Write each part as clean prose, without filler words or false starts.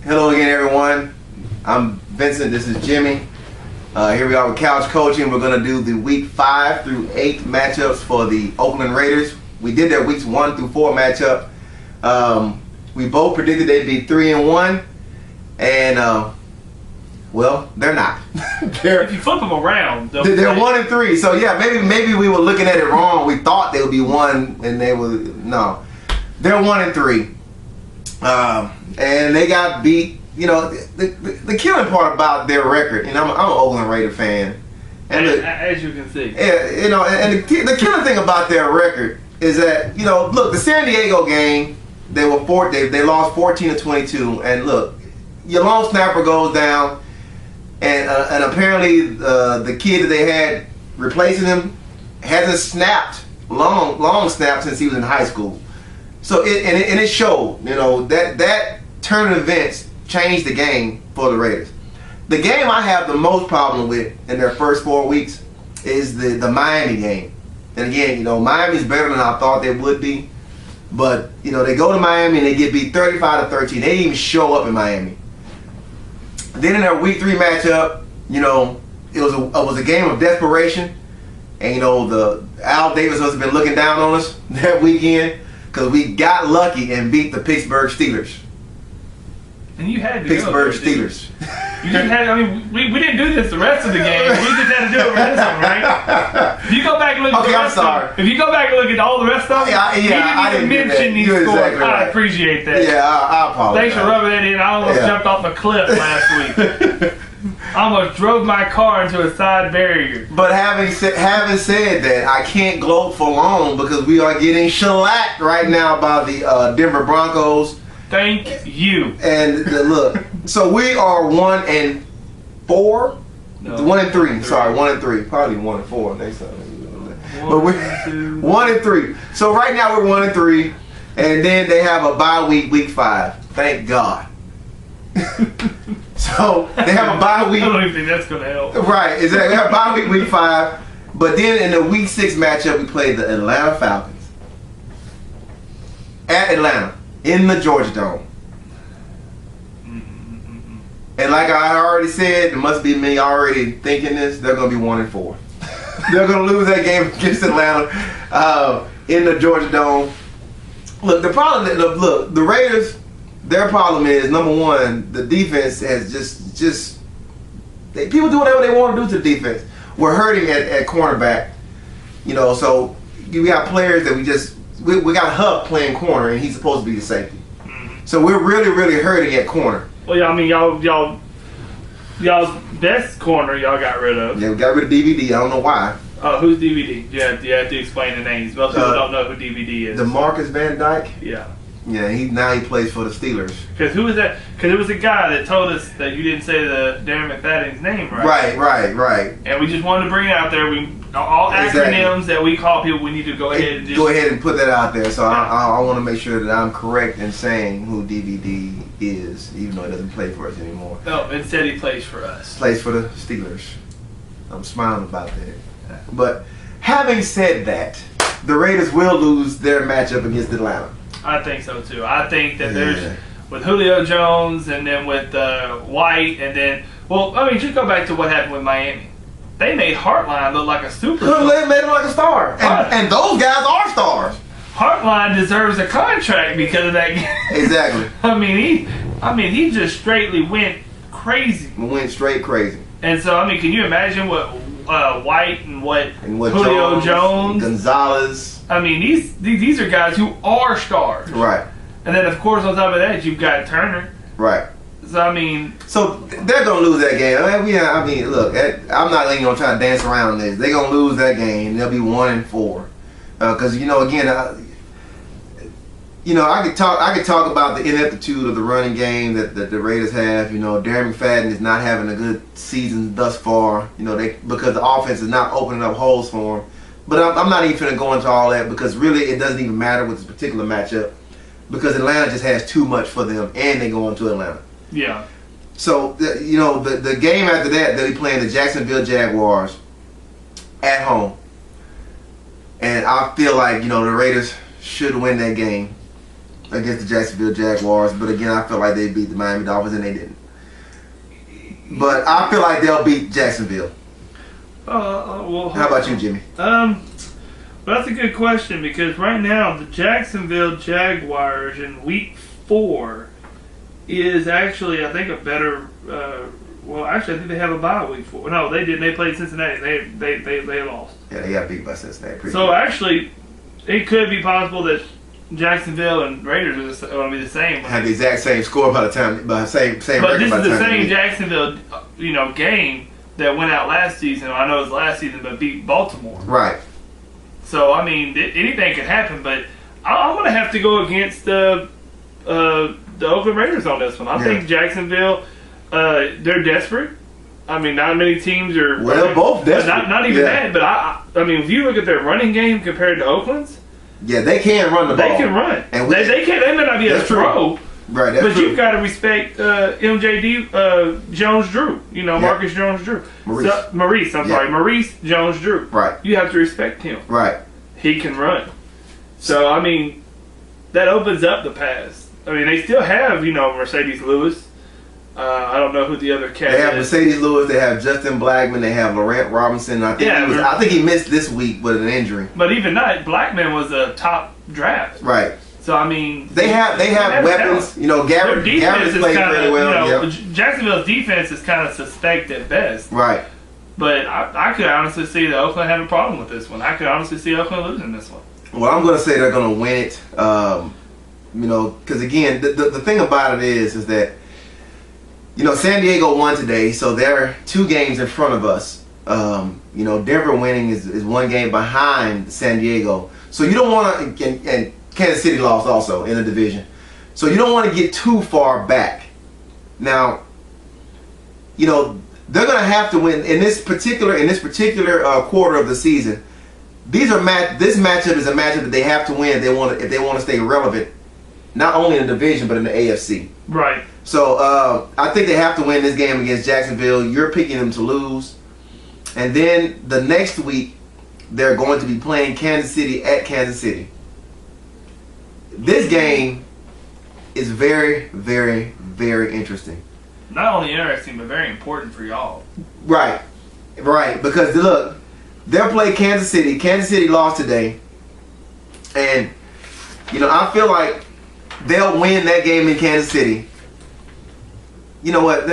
Hello again, everyone. I'm Vincent. This is Jimmy. Here we are with Couch Coaching. We're going to do the week 5 through 8 matchups for the Oakland Raiders. We did their weeks 1 through 4 matchup. We both predicted they'd be 3-1, and well, they're not. If you flip them around, they're 1-3. So yeah, maybe we were looking at it wrong. We thought they would be 1, and they were no. They're 1-3, and they got beat. You know, the killing part about their record. You know, I'm an Oakland Raider fan, and as you can see, yeah, you know, and the killing thing about their record is that, you know, look, the San Diego game, they lost 14-22, and look, your long snapper goes down. And apparently the kid that they had replacing him hasn't snapped long snapped since he was in high school. So it showed, you know, that turn of events changed the game for the Raiders. The game I have the most problem with in their first 4 weeks is the Miami game. And again, you know, Miami's better than I thought they would be. But, you know, they go to Miami and they get beat 35-13. They didn't even show up in Miami. Then in their week 3 matchup, you know, it was a game of desperation, and you know, the Al Davis must have been looking down on us that weekend because we got lucky and beat the Pittsburgh Steelers. And you had to Pittsburgh Steelers. You just had. I mean, we didn't do this the rest of the game. We just had to do it for this one, right? If you go back and look at the rest of them, if you go back and look at all the rest of them, I didn't mention these scores. Exactly right. I appreciate that. Yeah, I apologize. Thanks for rubbing that in. I almost jumped off a cliff last week. I almost drove my car into a side barrier. But having said that, I can't gloat for long because we are getting shellacked right now by the Denver Broncos. Thank you. And look, so we are 1-4. No, 1-3. Sorry, 1-3. Probably 1-4 next time. But we're 1-3. So right now we're 1-3, and then they have a bye week 5. Thank God. So they have a bye week. I don't even think that's gonna help. Right, exactly. We have a bye week 5, but then in the week 6 matchup we played the Atlanta Falcons at Atlanta in the Georgia Dome. And like I already said, it must be me already thinking this. They're gonna be 1-4. They're gonna lose that game against Atlanta in the Georgia Dome. Look, the Raiders. Their problem is, number one, the defense has people do whatever they want to do to the defense. We're hurting at cornerback, you know. So we got players that we got Huff playing corner, and he's supposed to be the safety. So we're really hurting at corner. Well, yeah, I mean, y'all's best corner y'all got rid of. Yeah, we got rid of DVD. I don't know why. Who's DVD? You have to explain the names. Most people don't know who DVD is. DeMarcus Van Dyke. Yeah. Yeah, he plays for the Steelers. Because who was that? Because it was a guy that told us that you didn't say the Darren McFadden's name right. Right. And we just wanted to bring it out there. All acronyms that we call people, we need to go ahead and just put that out there. So I want to make sure that I'm correct in saying who DVD is, even though he doesn't play for us anymore. No, instead he plays for us. Plays for the Steelers. I'm smiling about that. But having said that, the Raiders will lose their matchup against Atlanta. I think so too. I think that there's with Julio Jones and then with White and then just go back to what happened with Miami. They made Hartline look like a superstar. They made him like a star, and those guys are stars. Hartline deserves a contract because of that game. Exactly. I mean he just straightly went crazy. Went straight crazy. And so can you imagine what White and what Julio Jones, Gonzalez. I mean, these are guys who are stars. Right. And then, of course, on top of that, you've got Turner. Right. So, they're going to lose that game. Look, I'm not even going to try to dance around this. They're going to lose that game. They'll be 1-4. Because, you know, again, I could talk about the ineptitude of the running game that the Raiders have. You know, Darren McFadden is not having a good season thus far. You know, because the offense is not opening up holes for him. But I'm not even going to go into all that because really it doesn't even matter with this particular matchup because Atlanta just has too much for them and they go into Atlanta. Yeah. So, the game after that, they'll be playing the Jacksonville Jaguars at home. And I feel like, the Raiders should win that game. against the Jacksonville Jaguars, but again, I feel like they beat the Miami Dolphins and they didn't. But I feel like they'll beat Jacksonville. Well, how about you, Jimmy? Well, that's a good question because right now the Jacksonville Jaguars in Week 4 is actually, I think, a better. Well, actually, I think they have a bye Week 4. No, they didn't. They played Cincinnati. They lost. Yeah, they got beat by Cincinnati. So actually, it could be possible that Jacksonville and Raiders are going to be the same. Have the exact same score by the time, same. But this is the same Jacksonville, game that went out last season. I know it was last season, but beat Baltimore. Right. So I mean, anything could happen. But I'm going to have to go against the Oakland Raiders on this one. I think Jacksonville, they're desperate. I mean, not many teams are. Well, both desperate. Not even that, but I mean, if you look at their running game compared to Oakland's, yeah, they can run the ball. They can run. And they can. They may not be a throw. Right, that's but true. you've got to respect MJD Jones-Drew. Marcus Jones-Drew. Maurice Jones-Drew. Right. You have to respect him. Right. He can run. So, I mean, that opens up the pass. I mean, they still have, Mercedes Lewis. I don't know who the other cat is. They have Mercedes Lewis. They have Justin Blackman. They have Laurent Robinson. I think he missed this week with an injury. But even that, Blackman was a top draft. Right. So I mean, they have weapons. Garrett played pretty well. Jacksonville's defense is kind of suspect at best. Right. But I could honestly see that Oakland having a problem with this one. I could honestly see Oakland losing this one. Well, I'm going to say they're going to win it. Because again, the thing about it is that San Diego won today, so they're 2 games in front of us. Denver winning is 1 game behind San Diego. So you don't want to, and Kansas City lost also in the division. So you don't want to get too far back. Now, they're going to have to win in this particular quarter of the season. This matchup is a matchup that they have to win if they want to stay relevant, not only in the division but in the AFC. Right. So I think they have to win this game against Jacksonville. You're picking them to lose. And then the next week, they're going to be playing Kansas City at Kansas City. This game is very, very, very interesting. Not only interesting, but very important for y'all. Right. Because, look, they'll play Kansas City. Kansas City lost today. And, I feel like they'll win that game in Kansas City. You know what?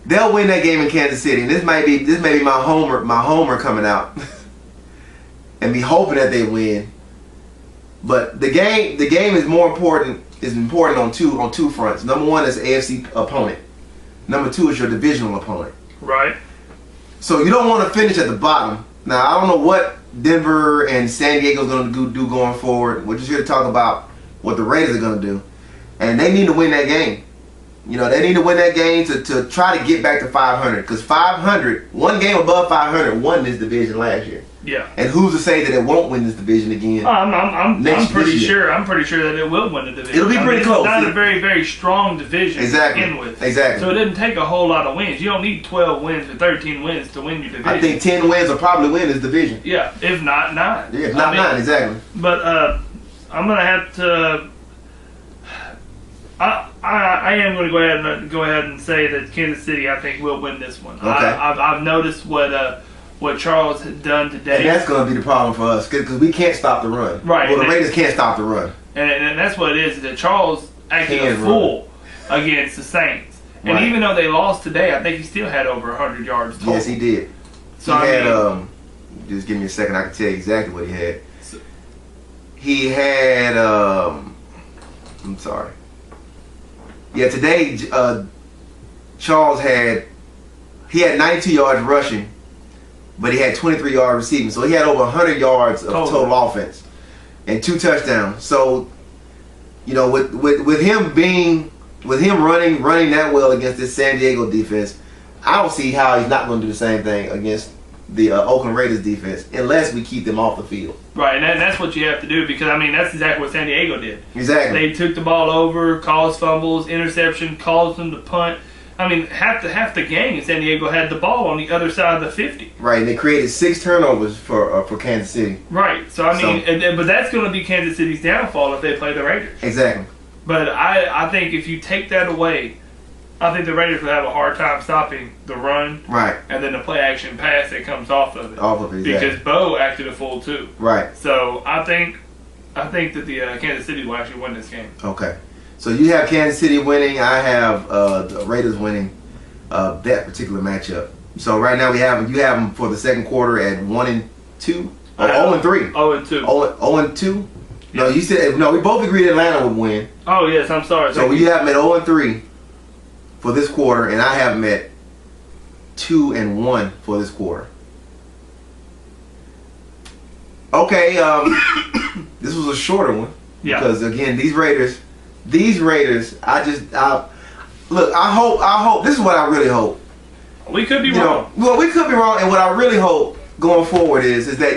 They'll win that game in Kansas City, and this may be my homer coming out, and be hoping that they win. But the game is more important. Is important on two fronts. Number one is the AFC opponent. Number 2 is your divisional opponent. Right. So you don't want to finish at the bottom. Now I don't know what Denver and San Diego is going to do going forward. We're just here to talk about what the Raiders are going to do, and they need to win that game. They need to win that game to try to get back to 500. Because 500, 1 game above 500, won this division last year. Yeah. And who's to say that it won't win this division again? I'm pretty sure that it will win the division. It'll be pretty close. It's not a very, very strong division to begin with. Exactly. So it doesn't take a whole lot of wins. You don't need 12 wins or 13 wins to win your division. I think 10 wins will probably win this division. Yeah, if not 9. Yeah, if not 9, exactly. But I'm gonna have to. I am going to go ahead and say that Kansas City, I think, will win this one. Okay. I've noticed what Charles had done today. And that's going to be the problem for us because we can't stop the run. Right. Well, the Raiders can't stop the run. And that's what it is that Charles acted a fool against the Saints. And even though they lost today, I think he still had over 100 yards total. Yes, he did. So he had, just give me a second, I can tell you exactly what he had. He had, I'm sorry. Yeah, today Charles had 92 yards rushing, but he had 23 yards receiving. So he had over 100 yards of total offense and 2 touchdowns. So, with him running that well against this San Diego defense, I don't see how he's not going to do the same thing against the Oakland Raiders defense unless we keep them off the field. Right, and that's what you have to do because, that's exactly what San Diego did. Exactly. They took the ball over, caused fumbles, interception, caused them to punt. I mean, half the game, San Diego had the ball on the other side of the 50. Right, and they created 6 turnovers for Kansas City. Right. So I mean, but that's going to be Kansas City's downfall if they play the Raiders. Exactly. But I think if you take that away, I think the Raiders will have a hard time stopping the run. Right. And then the play action pass that comes off of it. Off of it, exactly. Because Bo acted a fool too. Right. So I think that the Kansas City will actually win this game. Okay. So you have Kansas City winning. I have the Raiders winning that particular matchup. So right now you have them for the second quarter at 1-2 or 0-3. 0-2. 0-2. No, you said no. We both agreed Atlanta would win. Oh yes, I'm sorry. So you have them at 0-3 for this quarter, and I have them at 2-1 for this quarter. Okay, this was a shorter one. Yeah. Because again, these Raiders, look. I hope. This is what I really hope. We could be wrong. Well, we could be wrong, and what I really hope going forward is that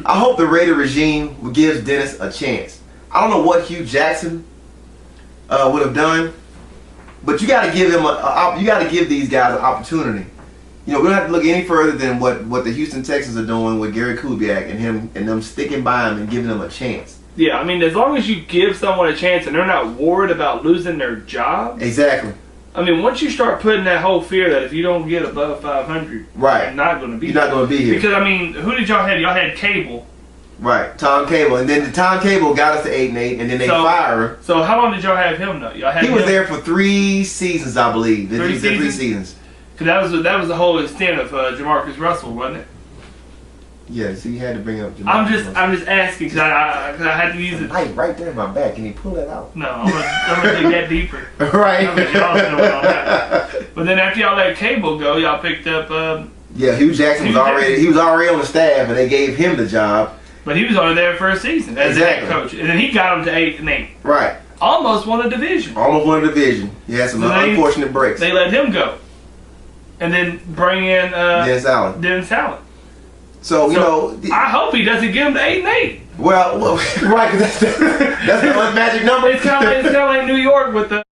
I hope the Raider regime gives Dennis a chance. I don't know what Hugh Jackson would have done, but you got to give him you got to give these guys an opportunity. We don't have to look any further than what the Houston Texans are doing with Gary Kubiak and them sticking by him and giving them a chance. Yeah, I mean, as long as you give someone a chance and they're not worried about losing their job. Exactly. I mean, once you start putting that whole fear that if you don't get above 500, right, you're not going to be. You're not going to be here. Because I mean, who did y'all have? Y'all had Cable. Right, Tom Cable, and then Tom Cable got us to 8-8, and then they fire him. So how long did y'all have him though? Y'all had he was there for 3 seasons, I believe. 3 seasons. Because that was the whole extent of Jamarcus Russell, wasn't it? Yeah, so you had to bring up Jamarcus I'm just asking because I had to use it. Right there in my back. Can you pull that out? No, I'm gonna dig that deeper. Right. But then after y'all let Cable go, y'all picked up. Yeah, Hugh Jackson was already on the staff, and they gave him the job. But he was only there for a season as a head coach, and then he got him to 8-8. Right. Almost won a division. Almost won a division. He had some unfortunate breaks. They let him go, and then bring in Dennis Allen. So I hope he doesn't get him to 8-8. Well, right, that's the magic number. It's kind of like New York with the